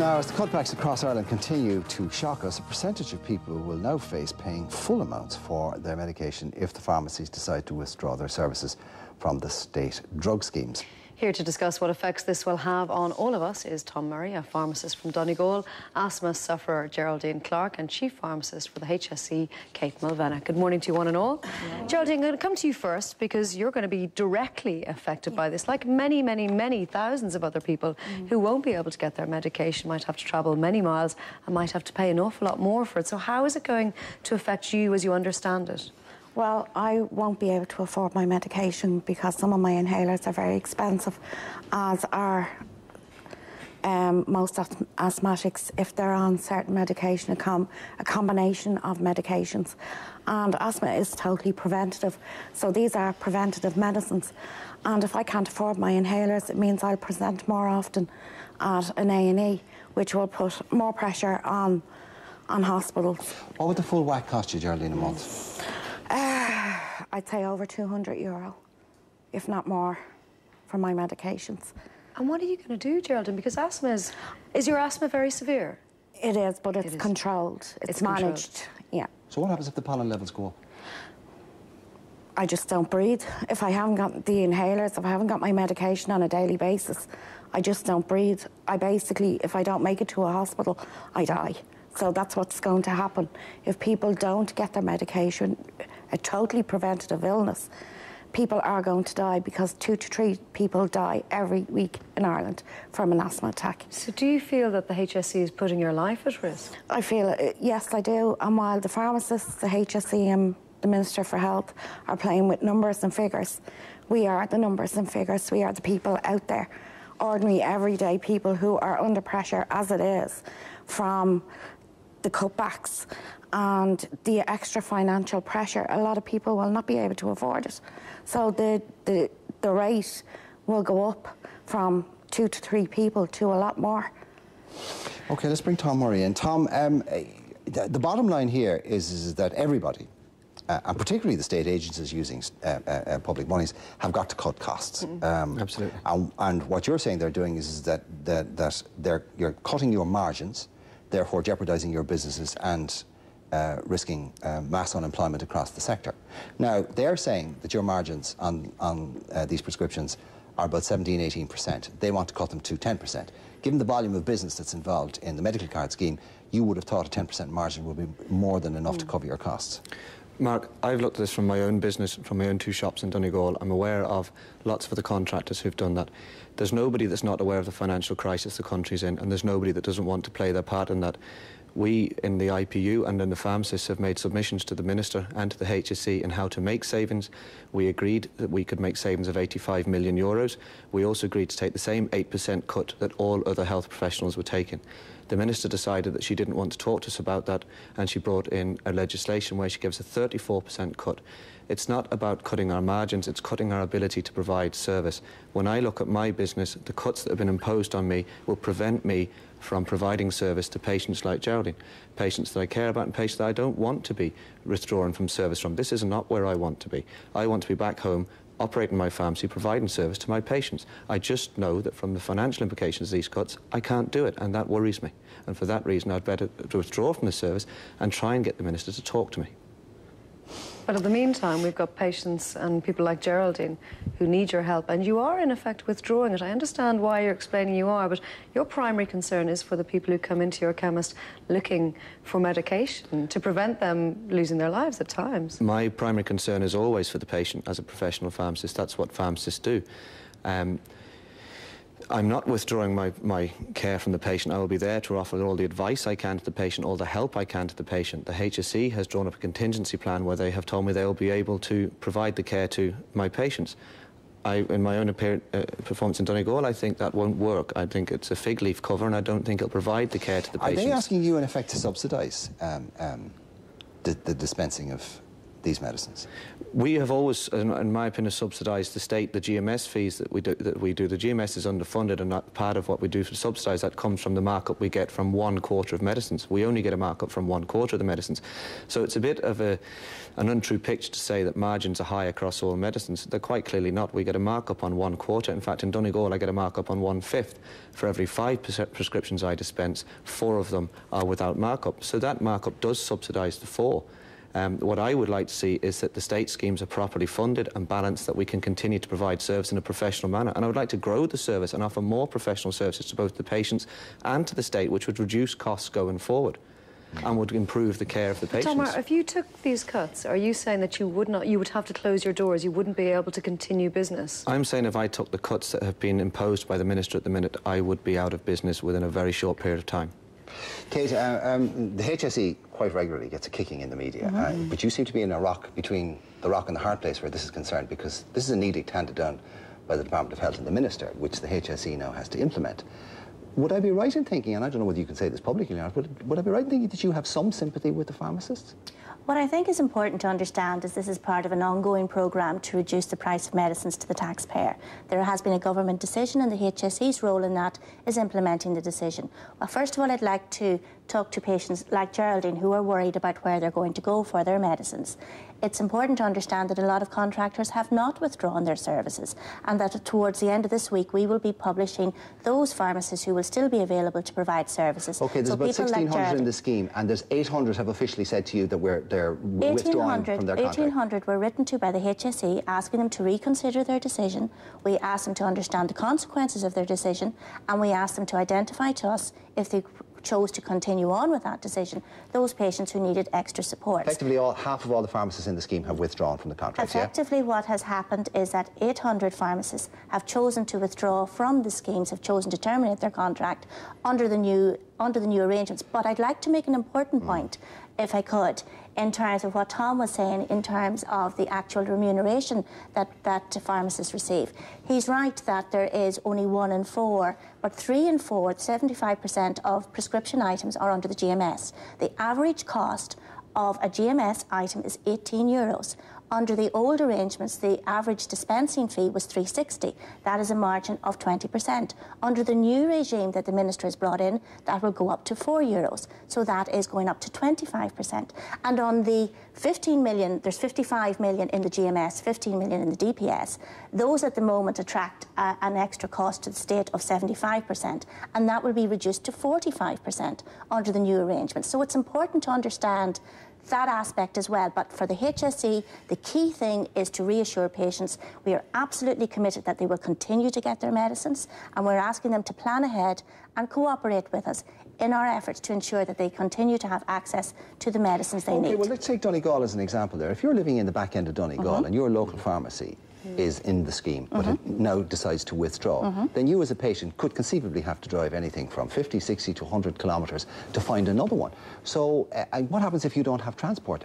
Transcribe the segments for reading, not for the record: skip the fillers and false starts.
Now, as the cutbacks across Ireland continue to shock us, a percentage of people will now face paying full amounts for their medication if the pharmacies decide to withdraw their services from the state drug schemes. Here to discuss what effects this will have on all of us is Tom Murray, a pharmacist from Donegal, asthma sufferer Geraldine Clark, and chief pharmacist for the HSE, Kate Mulvenna. Good morning to you one and all. Geraldine, I'm going to come to you first because you're going to be directly affected by this, like many, many, many thousands of other people who won't be able to get their medication, might have to travel many miles and might have to pay an awful lot more for it. So how is it going to affect you as you understand it? Well, I won't be able to afford my medication because some of my inhalers are very expensive, as are most asthmatics if they're on certain medication, a combination of medications. And asthma is totally preventative, so these are preventative medicines. And if I can't afford my inhalers, it means I'll present more often at an A&E, which will put more pressure on hospitals. What would the full whack cost you, Geraldine, a month? I'd say over €200, if not more, for my medications. And what are you going to do, Geraldine? Because asthma is your asthma very severe? It is, but it's controlled. It's managed, yeah. So what happens if the pollen levels go up? I just don't breathe. If I haven't got the inhalers, if I haven't got my medication on a daily basis, I just don't breathe. I basically, if I don't make it to a hospital, I die. So that's what's going to happen. If people don't get their medication, a totally preventative illness, people are going to die because 2 to 3 people die every week in Ireland from an asthma attack. So do you feel that the HSE is putting your life at risk? I feel, yes, I do. And while the pharmacists, the HSE and the Minister for Health are playing with numbers and figures, we are the numbers and figures. We are the people out there, ordinary, everyday people who are under pressure as it is from the cutbacks and the extra financial pressure. A lot of people will not be able to afford it. So the rate will go up from 2 to 3 people to a lot more. OK, let's bring Tom Murray in. Tom, the bottom line here is that everybody, and particularly the state agencies using public monies, have got to cut costs. Absolutely. And what you're saying they're doing is that you're cutting your margins, therefore jeopardising your businesses and risking mass unemployment across the sector. Now, they're saying that your margins on these prescriptions are about 17–18%. They want to cut them to 10%. Given the volume of business that's involved in the medical card scheme, you would have thought a 10% margin would be more than enough to cover your costs. Mark, I've looked at this from my own business, from my own 2 shops in Donegal. I'm aware of lots of the contractors who've done that. There's nobody that's not aware of the financial crisis the country's in, and there's nobody that doesn't want to play their part in that. We, in the IPU and in the pharmacists, have made submissions to the Minister and to the HSE in how to make savings. We agreed that we could make savings of €85 million. We also agreed to take the same 8% cut that all other health professionals were taking. The Minister decided that she didn't want to talk to us about that, and she brought in a legislation where she gives a 34% cut. It's not about cutting our margins, it's cutting our ability to provide service. When I look at my business, the cuts that have been imposed on me will prevent me from providing service to patients like Geraldine, patients that I care about and patients that I don't want to be withdrawn from service from. This is not where I want to be. I want to be back home, operating my pharmacy, providing service to my patients. I just know that from the financial implications of these cuts, I can't do it, and that worries me. And for that reason, I'd better withdraw from the service and try and get the Minister to talk to me. But in the meantime, we've got patients and people like Geraldine who need your help, and you are, in effect, withdrawing it. I understand why you're explaining you are, but your primary concern is for the people who come into your chemist looking for medication to prevent them losing their lives at times. My primary concern is always for the patient as a professional pharmacist. That's what pharmacists do. I'm not withdrawing my care from the patient. I will be there to offer all the advice I can to the patient, all the help I can to the patient. The HSE has drawn up a contingency plan where they have told me they will be able to provide the care to my patients. In my own performance in Donegal, I think that won't work. I think it's a fig leaf cover, and I don't think it'll provide the care to the patients. Are they asking you, in effect, to subsidise the dispensing of these medicines? We have always, in my opinion, subsidised the state, the GMS fees that we do. The GMS is underfunded, and not part of what we do to subsidise that comes from the markup we get from 1/4 of medicines. We only get a markup from 1/4 of the medicines. So it's a bit of an untrue picture to say that margins are high across all medicines. They're quite clearly not. We get a markup on 1/4. In fact, in Donegal, I get a markup on 1/5. For every 5 prescriptions I dispense, 4 of them are without markup. So that markup does subsidise the 4. What I would like to see is that the state schemes are properly funded and balanced, that we can continue to provide service in a professional manner. And I would like to grow the service and offer more professional services to both the patients and to the state, which would reduce costs going forward and would improve the care of the patients. Tom, if you took these cuts, are you saying that you would have to close your doors, you wouldn't be able to continue business? I'm saying if I took the cuts that have been imposed by the Minister at the minute, I would be out of business within a very short period of time. Kate, the HSE quite regularly gets a kicking in the media, but you seem to be in a rock between the rock and the hard place where this is concerned, because this is an edict handed down by the Department of Health and the Minister, which the HSE now has to implement. Would I be right in thinking, and I don't know whether you can say this publicly or not, but would I be right in thinking that you have some sympathy with the pharmacists? What I think is important to understand is this is part of an ongoing programme to reduce the price of medicines to the taxpayer. There has been a government decision, and the HSE's role in that is implementing the decision. Well, first of all, I'd like to talk to patients like Geraldine who are worried about where they're going to go for their medicines. It's important to understand that a lot of contractors have not withdrawn their services, and that towards the end of this week we will be publishing those pharmacists who will still be available to provide services. OK, there's about 1,600 in the scheme, and there's 800 have officially said to you that they're withdrawing from their contract. 1,800 were written to by the HSE asking them to reconsider their decision. We asked them to understand the consequences of their decision, and we asked them to identify to us, if they chose to continue on with that decision, those patients who needed extra support. Effectively, half of all the pharmacists in the scheme have withdrawn from the contract. Effectively, what has happened is that 800 pharmacists have chosen to withdraw from the schemes, have chosen to terminate their contract under the new arrangements. But I'd like to make an important point, if I could, in terms of what Tom was saying, in terms of the actual remuneration that pharmacists receive. He's right that there is only 1 in 4, but 3 in 4, 75% of prescription items are under the GMS. The average cost of a GMS item is €18. Under the old arrangements, the average dispensing fee was €3.60. That is a margin of 20%. Under the new regime that the Minister has brought in, that will go up to €4. So that is going up to 25%. And on the 15 million, there's 55 million in the GMS, 15 million in the DPS. Those at the moment attract an extra cost to the state of 75%, and that will be reduced to 45% under the new arrangements. So it's important to understand that aspect as well. But for the HSE, the key thing is to reassure patients we are absolutely committed that they will continue to get their medicines, and we're asking them to plan ahead and cooperate with us in our efforts to ensure that they continue to have access to the medicines they need. OK, well, let's take Donegal as an example there. If you're living in the back end of Donegal and your local pharmacy is in the scheme, but it now decides to withdraw, then you as a patient could conceivably have to drive anything from 50, 60 to 100 kilometres to find another one. So what happens if you don't have transport?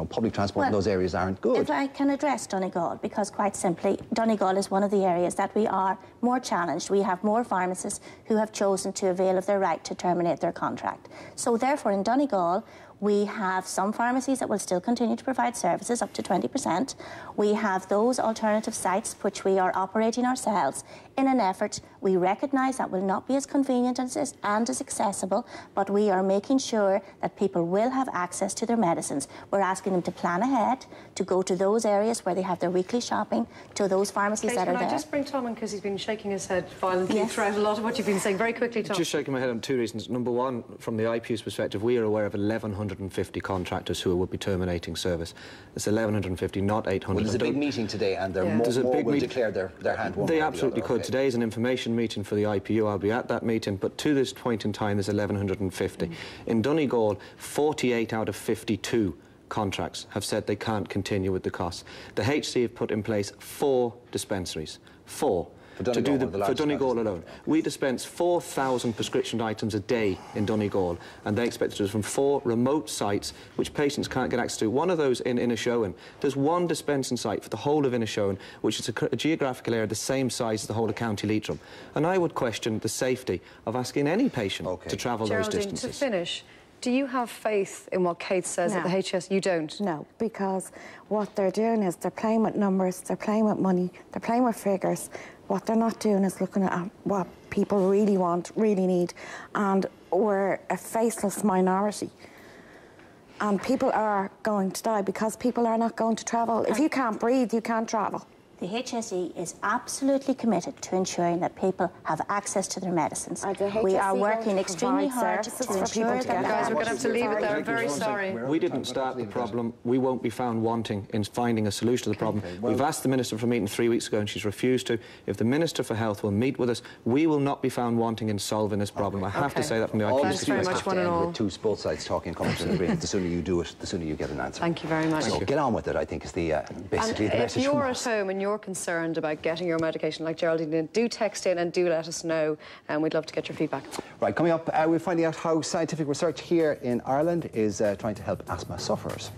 Public transport in those areas aren't good. If I can address Donegal, because quite simply, Donegal is one of the areas that we are more challenged. We have more pharmacists who have chosen to avail of their right to terminate their contract. So therefore, in Donegal, we have some pharmacies that will still continue to provide services up to 20%. We have those alternative sites which we are operating ourselves in an effort. We recognise that will not be as convenient and as accessible, but we are making sure that people will have access to their medicines. We're asking them to plan ahead, to go to those areas where they have their weekly shopping, to those pharmacies that are there. Can I just bring Tom in, because he's been shaking his head violently throughout a lot of what you've been saying. Very quickly, Tom. Just shaking my head on 2 reasons. Number one, from the IPU's perspective, we are aware of 1,150 contractors who will be terminating service. It's 1,150, not 800. Well, there's a big meeting today, and more will declare their hand one way or the other. They absolutely could. Today is an information meeting for the IPU. I'll be at that meeting, but to this point in time, there's 1,150. In Donegal, 48 out of 52 contracts have said they can't continue with the costs. The HC have put in place 4 dispensaries. 4. For Donegal alone. We dispense 4,000 prescription items a day in Donegal, and they expect us from 4 remote sites which patients can't get access to. One of those in Inishowen. There's one dispensing site for the whole of Inishowen, which is a geographical area the same size as the whole of County Leitrim. And I would question the safety of asking any patient to travel those distances. To finish, Do you have faith in what Kate says at the HS? You don't? No, because what they're doing is they're playing with numbers, they're playing with money, they're playing with figures. What they're not doing is looking at what people really want, really need, and we're a faceless minority. And people are going to die because people are not going to travel. If you can't breathe, you can't travel. The HSE is absolutely committed to ensuring that people have access to their medicines. We are working extremely hard to ensure that... Guys, we're going to have to leave it there. I'm very sorry. We didn't start the problem. We won't be found wanting in finding a solution to the problem. We've asked the Minister for a meeting 3 weeks ago and she's refused to. If the Minister for Health will meet with us, we will not be found wanting in solving this problem. I have to say that from the IQC. Thanks very much, one and all. With both sides talking and coming to an agreement. The sooner you do it, the sooner you get an answer. Thank you very much. So get on with it, I think, is the basically the message. If you're at home and you're concerned about getting your medication like Geraldine did, do text in and do let us know, and we'd love to get your feedback. Right, coming up, we're finding out how scientific research here in Ireland is trying to help asthma sufferers.